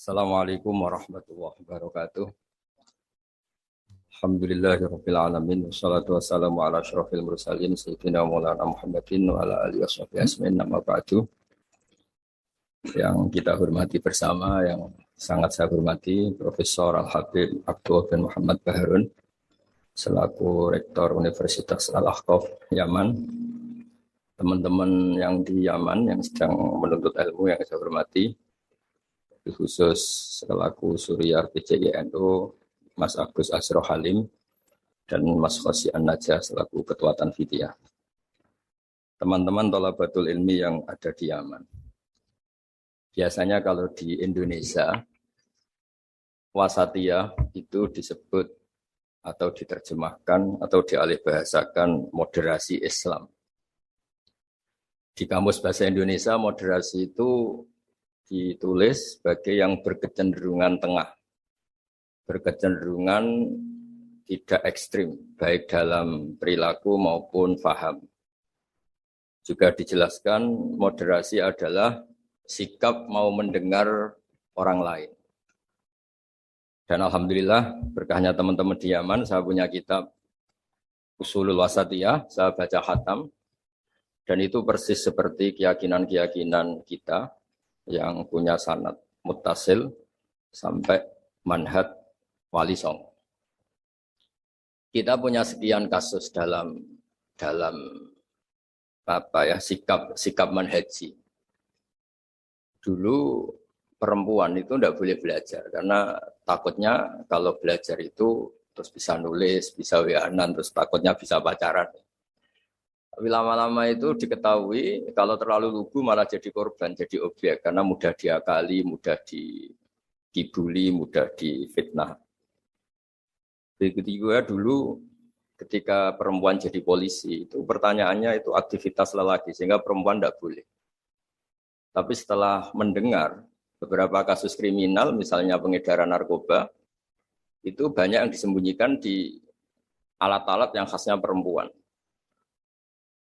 Assalamualaikum warahmatullahi wabarakatuh. Alhamdulillahirabbil alamin wassalatu wassalamu ala asyrofil mursalin sayyidina Maulana Muhammadin wa ala alihi washabihi ajmain. Nama ba'du. Yang kita hormati bersama, yang sangat saya hormati Profesor Al-Habib Abdul bin Muhammad Baharun selaku Rektor Universitas Al-Ahqaf Yaman. Teman-teman yang di Yaman yang sedang menuntut ilmu yang saya hormati, khusus selaku Suriah PCGNU Mas Agus Asro Halim dan Mas Khosi An-Najah selaku Ketua Tanfidiyah. Teman-teman thalabatul ilmi yang ada di Yaman. Biasanya kalau di Indonesia wasatiyah itu disebut atau diterjemahkan atau dialihbahasakan moderasi Islam. Di kamus bahasa Indonesia moderasi itu ditulis sebagai yang berkecenderungan tengah, berkecenderungan tidak ekstrim, baik dalam perilaku maupun faham. Juga dijelaskan moderasi adalah sikap mau mendengar orang lain. Dan alhamdulillah berkahnya teman-teman di Yaman, saya punya kitab Ushulul Wasatiyah, saya baca khatam, dan itu persis seperti keyakinan-keyakinan kita yang punya sanad muttasil sampai manhaj wali songo. Kita punya sekian kasus dalam sikap manhaji. Dulu perempuan itu tidak boleh belajar karena takutnya kalau belajar itu terus bisa nulis, bisa WA-an, terus takutnya bisa pacaran. Tapi lama-lama itu diketahui kalau terlalu lugu malah jadi korban, jadi objek karena mudah diakali, mudah dibully, mudah difitnah. Begitu juga dulu ketika perempuan jadi polisi itu pertanyaannya itu aktivitas lelaki sehingga perempuan tidak boleh. Tapi setelah mendengar beberapa kasus kriminal misalnya pengedaran narkoba itu banyak yang disembunyikan di alat-alat yang khasnya perempuan.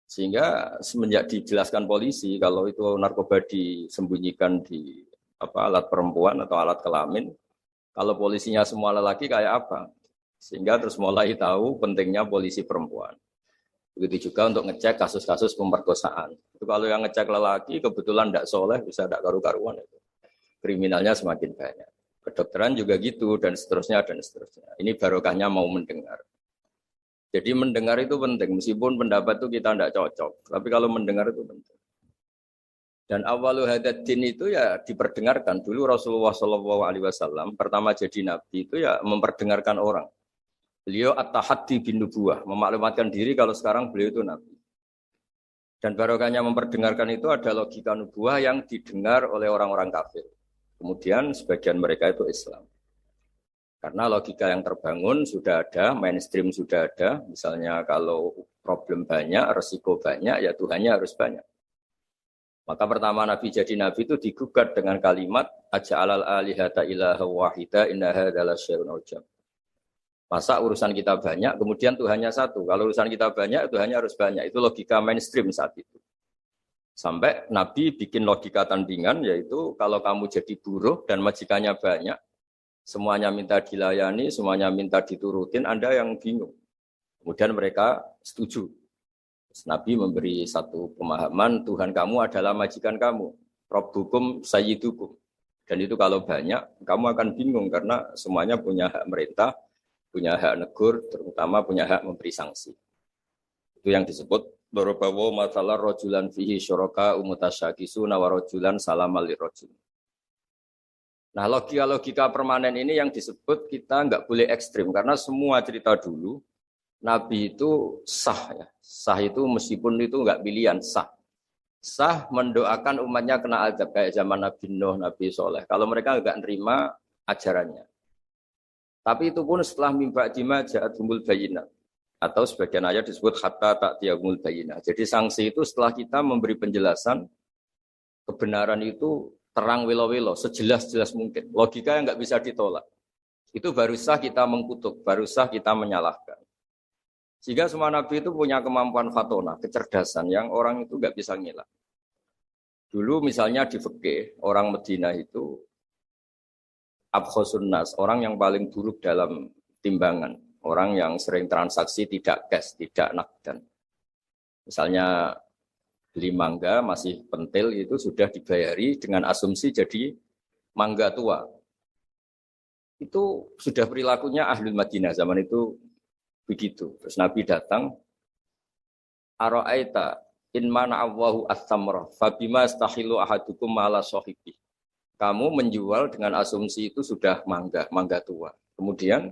Sehingga semenjak dijelaskan polisi kalau itu narkoba disembunyikan di alat perempuan atau alat kelamin, kalau polisinya semua lelaki kayak apa? Sehingga terus mulai tahu pentingnya polisi perempuan. Begitu juga untuk ngecek kasus-kasus pemerkosaan. Itu kalau yang ngecek lelaki kebetulan tidak soleh bisa tidak karu-karuan itu. Kriminalnya semakin banyak. Kedokteran juga gitu dan seterusnya dan seterusnya. Ini barokahnya mau mendengar. Jadi mendengar itu penting, meskipun pendapat itu kita tidak cocok. Tapi kalau mendengar itu penting. Dan awalu hadad din itu ya diperdengarkan. Dulu Rasulullah SAW pertama jadi nabi itu ya memperdengarkan orang. Beliau at-tahaddi bin nubuwah, memaklumatkan diri kalau sekarang beliau itu nabi. Dan barokahnya memperdengarkan itu ada logika nubuwah yang didengar oleh orang-orang kafir. Kemudian sebagian mereka itu Islam. Karena logika yang terbangun sudah ada, mainstream sudah ada. Misalnya kalau problem banyak, resiko banyak, ya Tuhannya harus banyak. Maka pertama Nabi jadi Nabi itu digugat dengan kalimat aja'alal alihata ilaha wahida inna hadzal syai'un ujab. Masa urusan kita banyak, kemudian Tuhannya satu. Kalau urusan kita banyak, Tuhannya harus banyak. Itu logika mainstream saat itu. Sampai Nabi bikin logika tandingan, yaitu kalau kamu jadi buruh dan majikannya banyak, semuanya minta dilayani, semuanya minta diturutin, Anda yang bingung. Kemudian mereka setuju. Nabi memberi satu pemahaman, Tuhan kamu adalah majikan kamu. Rabbukum sayyidukum. Dan itu kalau banyak, kamu akan bingung karena semuanya punya hak merintah, punya hak negur, terutama punya hak memberi sanksi. Itu yang disebut Dorobawo masalah rojulan fihi syuraka umutasyakisu nawarojulan salamal lirojul. Nah logika-logika permanen ini yang disebut kita nggak boleh ekstrim karena semua cerita dulu Nabi itu sah ya. Sah itu meskipun itu nggak pilihan sah. Sah mendoakan umatnya kena azab kayak zaman Nabi Nuh, Nabi Soleh. Kalau mereka nggak nerima ajarannya. Tapi itu pun setelah mimba jima ja'atumul bayinah. Atau sebagian ayat disebut hatta ta'tiyahumul bayinah. Jadi sanksi itu setelah kita memberi penjelasan kebenaran itu terang welo-welo, sejelas-jelas mungkin. Logika yang nggak bisa ditolak. Itu baru sah kita mengkutuk, baru sah kita menyalahkan. Sehingga semua nabi itu punya kemampuan fatona, kecerdasan yang orang itu nggak bisa ngilang. Dulu misalnya di fikih, orang Medina itu abkhosun nas, orang yang paling buruk dalam timbangan, orang yang sering transaksi tidak cash, tidak nakdan. Misalnya beli mangga masih pentil itu sudah dibayari dengan asumsi jadi mangga tua. Itu sudah perilakunya ahlul Madinah zaman itu begitu. Terus Nabi datang, Ara'aita in mana Allahu as-samra fabima astahilu ahadukum ala sahibi. Kamu menjual dengan asumsi itu sudah mangga tua. Kemudian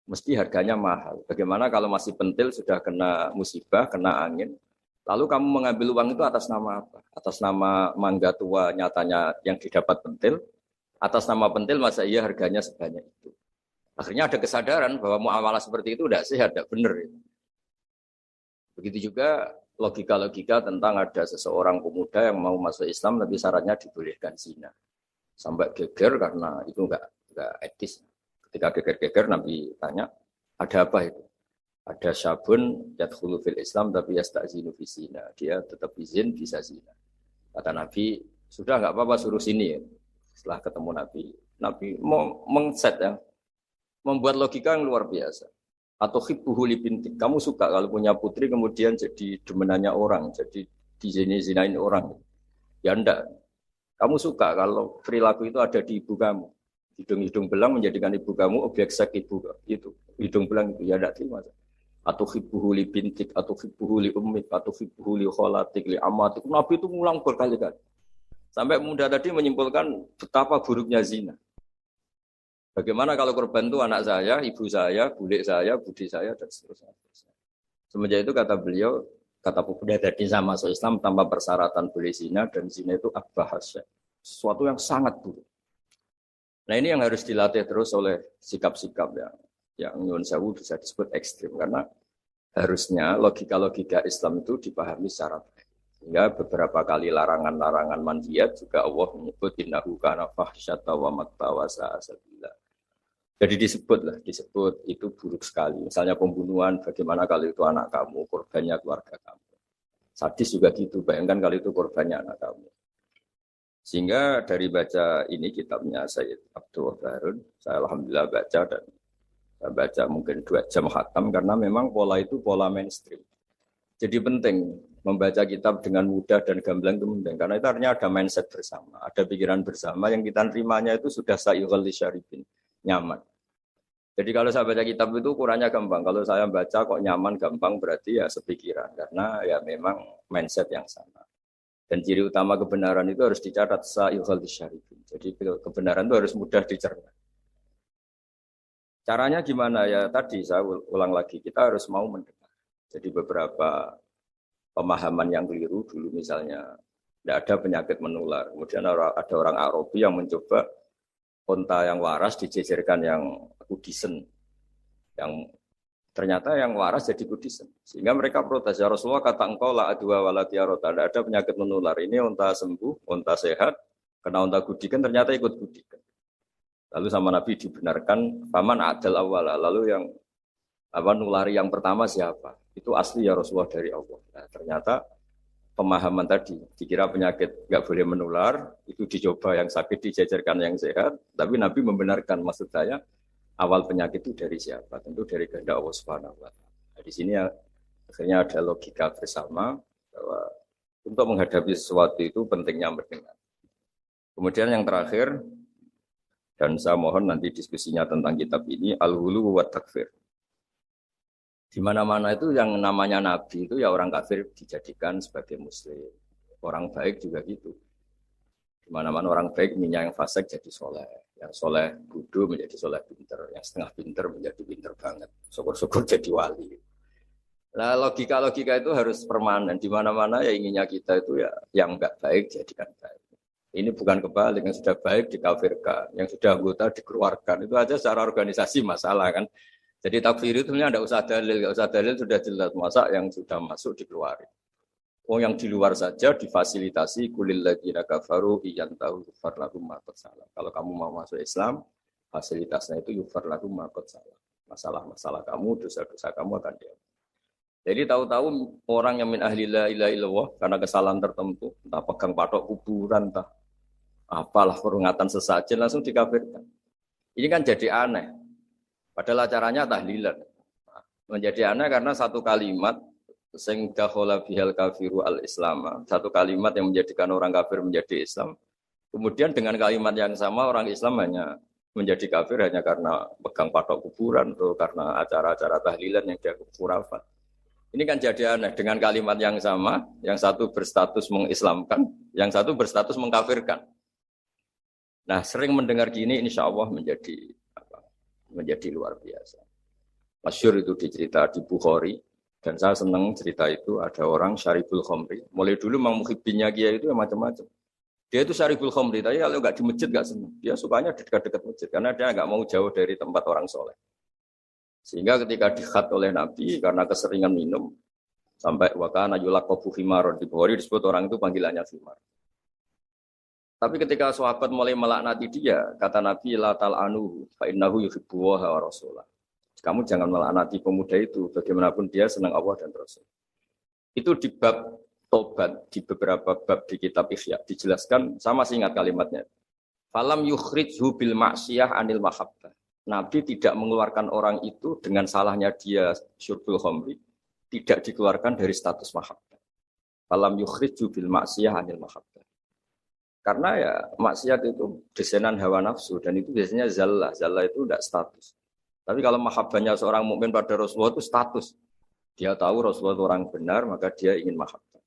mesti harganya mahal. Bagaimana kalau masih pentil sudah kena musibah, kena angin? Lalu kamu mengambil uang itu atas nama apa? Atas nama mangga tua nyatanya yang didapat pentil, atas nama pentil masa iya harganya sebanyak itu. Akhirnya ada kesadaran bahwa muamalah seperti itu tidak sehat, tidak benar. Begitu juga logika-logika tentang ada seseorang pemuda yang mau masuk Islam tapi syaratnya dibolehkan zina. Sampai geger karena itu enggak etis. Ketika geger-geger Nabi tanya, ada apa itu? Ada syabun yadkhulu fil Islam tapi yasta'zinu fi zina. Dia tetap izin bisa zina. Kata Nabi, sudah enggak apa-apa suruh sini ya. Setelah ketemu Nabi mau mengset ya, membuat logika yang luar biasa. Atau hibbuhu li bintik. Kamu suka kalau punya putri kemudian jadi demenannya orang, jadi dizinain orang. Ya enggak. Kamu suka kalau perilaku itu ada di ibu kamu. Hidung-hidung belang menjadikan ibu kamu objek seks ibu. Itu hidung belang itu ya enggak terima. Atau hibbuhu li bintik, atau hibbuhu li ummik, atau hibbuhu li kholatik, li amatik. Nabi itu ngulang berkali-kali. Sampai muda tadi menyimpulkan betapa buruknya zina. Bagaimana kalau korban itu anak saya, ibu saya, bule saya, budi saya, dan seterusnya. Semenjak itu kata beliau, kata pemuda tadi sama masuk Islam tanpa persyaratan boleh zina, dan zina itu abbahasya. Sesuatu yang sangat buruk. Nah ini yang harus dilatih terus oleh sikap-sikap yang nyuwun sewu bisa disebut ekstrim. Karena harusnya logika-logika Islam itu dipahami secara baik. Sehingga beberapa kali larangan-larangan manhiyat juga Allah menyebut innahu kana fahsyata wa makta wa sa'a sabila. Jadi disebut itu buruk sekali. Misalnya pembunuhan, bagaimana kalau itu anak kamu, korbannya keluarga kamu. Sadis juga gitu, bayangkan kalau itu korbannya anak kamu. Sehingga dari baca ini kitabnya Sayyid Abdul Harun, saya alhamdulillah baca dan saya baca mungkin 2 jam khatam karena memang pola itu pola mainstream. Jadi penting membaca kitab dengan mudah dan gamblang itu penting karena itu artinya ada mindset bersama, ada pikiran bersama yang kita terimanya itu sudah sayyuhal lisyaribin, nyaman. Jadi kalau saya baca kitab itu ukurannya gampang. Kalau saya baca kok nyaman, gampang berarti ya sepikiran karena ya memang mindset yang sama. Dan ciri utama kebenaran itu harus dicatat sayyuhal lisyaribin. Jadi kebenaran itu harus mudah dicerna. Caranya gimana ya? Tadi saya ulang lagi, kita harus mau mendengar. Jadi beberapa pemahaman yang keliru dulu misalnya tidak ada penyakit menular. Kemudian ada orang Arabi yang mencoba onta yang waras dijejerkan yang kudisen. Yang ternyata yang waras jadi kudisen. Sehingga mereka protes, ya Rasulullah kata engkau la adwa walatiyarota. Tidak ada penyakit menular. Ini onta sembuh, onta sehat. Kena onta kudikan ternyata ikut kudikan. Lalu sama Nabi dibenarkan paman adal awala. Lalu yang nulari yang pertama siapa? Itu asli ya Rasulullah dari Allah. Nah, ternyata pemahaman tadi dikira penyakit nggak boleh menular, itu dicoba yang sakit dijajarkan yang sehat, tapi Nabi membenarkan maksud saya awal penyakit itu dari siapa? Tentu dari kehendak Allah Subhanahu wa taala. Nah, di sini ya, akhirnya ada logika bersama bahwa untuk menghadapi sesuatu itu pentingnya mendengar. Kemudian yang terakhir dan saya mohon nanti diskusinya tentang kitab ini al-hulu wa takfir. Di mana-mana itu yang namanya nabi itu ya orang kafir dijadikan sebagai muslim. Orang baik juga gitu. Di mana-mana orang baik minyak yang fasik jadi soleh. Yang soleh bodoh menjadi soleh pinter. Yang setengah pinter menjadi pinter banget. Syukur-syukur jadi wali. Nah logika-logika itu harus permanen. Di mana-mana ya inginnya kita itu ya yang enggak baik jadikan baik. Ini bukan kebalik, yang sudah baik dikafirkan, yang sudah anggota dikeluarkan. Itu aja secara organisasi masalah kan. Jadi takfir itu sebenarnya tidak usah dalil sudah jelas, masa yang sudah masuk dikeluarin. Oh yang di luar saja difasilitasi kulil ladzina kafaru iyantahu yufar lahum ma qad salah. Kalau kamu mau masuk Islam, fasilitasnya itu yufar lahum ma qad salah. Masalah-masalah kamu, dosa-dosa kamu akan diampuni. Jadi tahu-tahu orang yang min ahli la ilaha illallah karena kesalahan tertentu, entah pegang patok kuburan, entah apalah peringatan sesajen langsung dikafirkan. Ini kan jadi aneh. Padahal acaranya tahlilan. Menjadi aneh karena satu kalimat sing dakhala bihal kafiru al-islam. Satu kalimat yang menjadikan orang kafir menjadi Islam. Kemudian dengan kalimat yang sama orang Islam hanya menjadi kafir hanya karena pegang patok kuburan atau karena acara-acara tahlilan yang dia khurafat. Ini kan jadi aneh dengan kalimat yang sama, yang satu berstatus mengislamkan, yang satu berstatus mengkafirkan. Nah, sering mendengar gini insya Allah menjadi luar biasa. Masyhur itu dicerita di Bukhari, dan saya senang cerita itu ada orang syaribul khomri. Mulai dulu memang muhibbinnya Kiai itu macam-macam. Dia itu syaribul khomri, tapi kalau nggak di masjid nggak senang. Dia sukanya di dekat-dekat masjid, karena dia nggak mau jauh dari tempat orang soleh. Sehingga ketika dikhat oleh Nabi, karena keseringan minum, sampai wakana yulaqabu himaron, di Bukhari disebut orang itu panggilannya himar. Tapi ketika sahabat mulai melaknati dia, kata Nabi, la tal'anuhu, fa innahu yuhibbullaha wa rasulah. Kamu jangan melaknati pemuda itu, bagaimanapun dia senang Allah dan Rasul. Itu di bab tobat, di beberapa bab di kitab Ihya, dijelaskan, sama masih ingat kalimatnya. Falam yukhrijhu bil ma'siyah anil mahabbah. Nabi tidak mengeluarkan orang itu dengan salahnya dia syurbul khamri, tidak dikeluarkan dari status mahabbah. Falam yukhrijhu bil ma'siyah anil mahabbah. Karena ya maksiat itu desainan hawa nafsu dan itu biasanya zallah. Zallah itu tidak status. Tapi kalau mahabbahnya seorang mukmin pada Rasulullah itu status. Dia tahu Rasulullah itu orang benar, maka dia ingin mahabbah.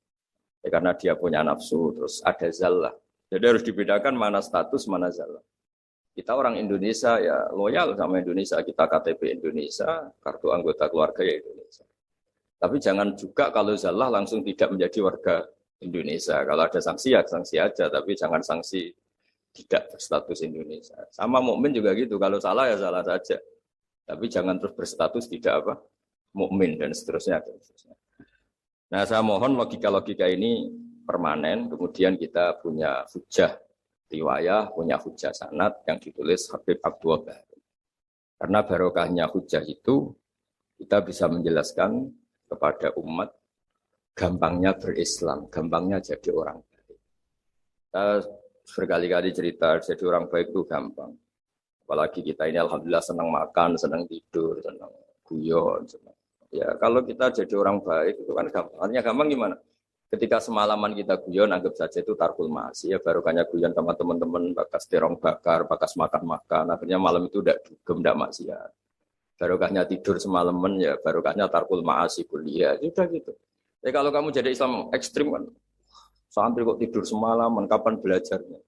Ya, karena dia punya nafsu, terus ada zallah. Jadi harus dibedakan mana status, mana zallah. Kita orang Indonesia ya loyal sama Indonesia. Kita KTP Indonesia, kartu anggota keluarga ya Indonesia. Tapi jangan juga kalau zallah langsung tidak menjadi warga Indonesia. Kalau ada sanksi ya sanksi aja, tapi jangan sanksi tidak berstatus Indonesia. Sama mukmin juga gitu. Kalau salah ya salah saja. Tapi jangan terus berstatus tidak apa mukmin dan seterusnya. Nah, saya mohon logika-logika ini permanen. Kemudian kita punya hujah riwayah, punya hujah sanad yang ditulis Habib Abdul Bahri. Karena barokahnya hujah itu kita bisa menjelaskan kepada umat gampangnya berislam, gampangnya jadi orang baik. Kita berkali-kali cerita jadi orang baik itu gampang. Apalagi kita ini alhamdulillah senang makan, senang tidur, senang guyon. Ya kalau kita jadi orang baik itu kan gampang. Artinya gampang gimana? Ketika semalaman kita guyon, anggap saja itu tarkul ma'asi. Ya barokahnya guyon sama teman-teman, bakas terong bakar, bakas makan-makan. Akhirnya malam itu tidak dugem, tidak maksiat. Barokahnya tidur semalaman, ya barokahnya tarkul ma'asi kuliah. Sudah gitu. Ya kalau kamu jadi Islam ekstrim kan, santri kok tidur semalaman, kapan belajarnya?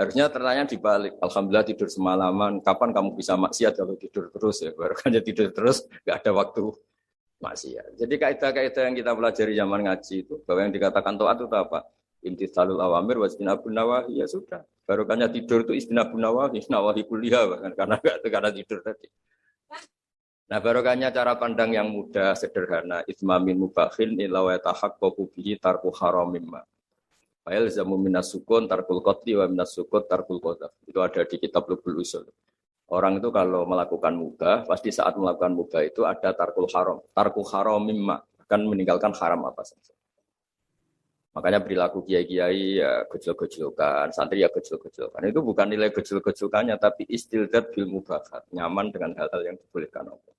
Harusnya tertanya dibalik. Alhamdulillah tidur semalaman. Kapan kamu bisa maksiat kalau tidur terus ya? Baru kan tidur terus, nggak ada waktu maksiat. Jadi kaidah-kaidah yang kita pelajari zaman ngaji itu, bahwa yang dikatakan taat itu apa? Imtitsalul awamir wajtinabun nawahi, ya sudah. Barokahnya tidur itu istinabun nawahi, nawahi kuliah bahkan karena tidur tadi. Nah barokahnya cara pandang yang mudah, sederhana. Itsmamin mubakhin illa wa yatahaqqaqu bihi tarku haramimma. Fa'il zamu minas sukun tarkul qatli wa minas sukut tarkul qadaf. Itu ada di kitab Lubul Usul. Orang itu kalau melakukan mubah, pasti saat melakukan mubah itu ada tarkul haram. Tarkul haram mimma, akan meninggalkan haram apa saja. Makanya perilaku kiai-kiai ya gejol-gejolkan, santri ya gejol-gejolkan. Itu bukan nilai gejol-gejolkannya, tapi istildat bil mubahat, nyaman dengan hal-hal yang dibolehkan Allah.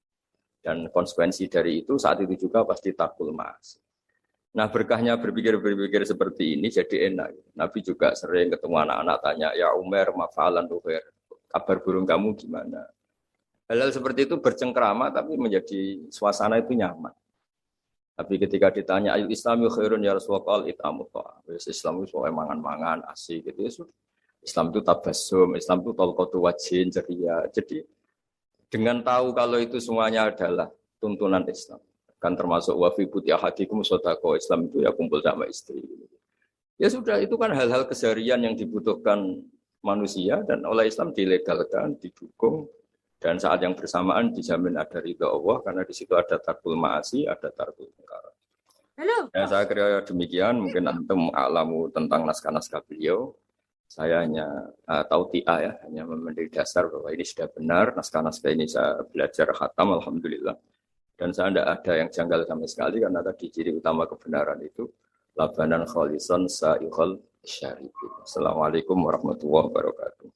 Dan konsekuensi dari itu saat itu juga pasti tarkul ma'asi. Nah berkahnya berpikir seperti ini jadi enak. Nabi juga sering ketemu anak-anak tanya, ya Umar, mafalan Umar, kabar burung kamu gimana? Hal-hal seperti itu bercengkrama tapi menjadi suasana itu nyaman. Tapi ketika ditanya, ayu islami khairun ya Rasulullah, itamu ta'am. Islam itu soal mangan-mangan, asik gitu ya sudah. Islam itu tabassum, Islam itu talqatu wajhin, ceria. Jadi dengan tahu kalau itu semuanya adalah tuntunan Islam. Kan termasuk wafi buti ahadikum sodako Islam itu ya kumpul sama istri. Ya sudah itu kan hal-hal keseharian yang dibutuhkan manusia dan oleh Islam dilegalkan, didukung dan saat yang bersamaan dijamin ada ridha Allah karena di situ ada tarkul ma'asi, ada tarkul munkar. Halo. Ya, saya kira demikian mungkin antum alamu tentang naskah-naskah beliau. Saya hanya tahu ya, hanya memberi dasar bahwa ini sudah benar naskah-naskah ini saya belajar khatam alhamdulillah. Dan saya tidak ada yang janggal sama sekali karena tadi ciri utama kebenaran itu labanan khalisan sa'iqal syaribin. Assalamualaikum warahmatullahi wabarakatuh.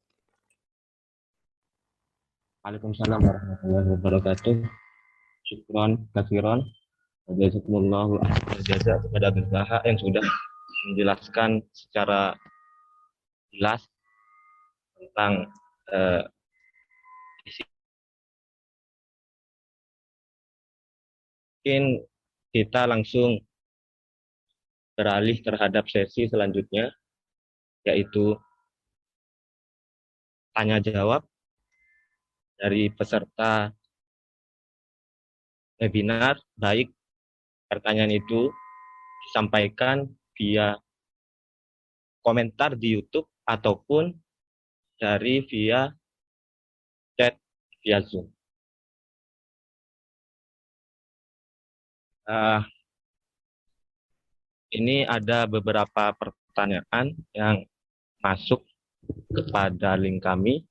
Waalaikumsalam warahmatullahi wabarakatuh. Syukron, katsiron. Jazakumullahu ahsanal jaza kepada Abdul Baha yang sudah menjelaskan secara jelas tentang isi. Mungkin kita langsung beralih terhadap sesi selanjutnya, yaitu tanya jawab dari peserta webinar, baik pertanyaan itu disampaikan via komentar di YouTube ataupun dari via chat via Zoom. Ini ada beberapa pertanyaan yang masuk kepada link kami.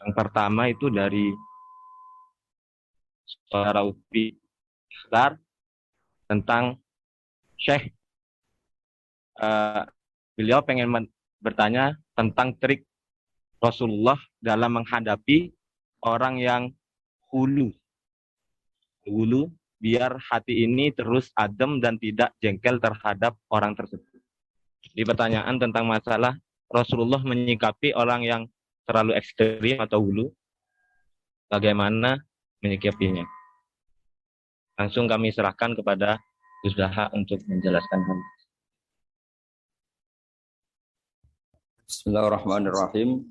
Yang pertama itu dari saudara Upi Ikhtar tentang Syekh. Beliau pengen bertanya tentang trik Rasulullah dalam menghadapi orang yang hulu biar hati ini terus adem dan tidak jengkel terhadap orang tersebut. Di pertanyaan tentang masalah Rasulullah menyikapi orang yang terlalu ekstrim atau hulu, bagaimana menyikapinya? Langsung kami serahkan kepada Gus Daha untuk menjelaskan hal itu. Bismillahirrahmanirrahim.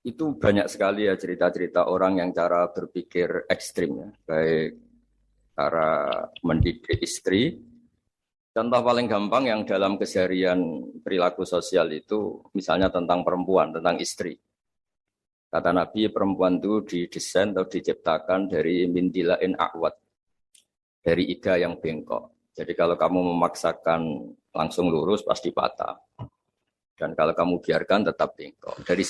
Itu banyak sekali ya cerita-cerita orang yang cara berpikir ekstrim ya, baik cara mendidik istri. Contoh paling gampang yang dalam keseharian perilaku sosial itu misalnya tentang perempuan, tentang istri. Kata Nabi, perempuan itu didesain atau diciptakan dari mindilain a'wad, dari iga yang bengkok. Jadi kalau kamu memaksakan langsung lurus pasti patah. Dan kalau kamu biarkan tetap bengkok. Dari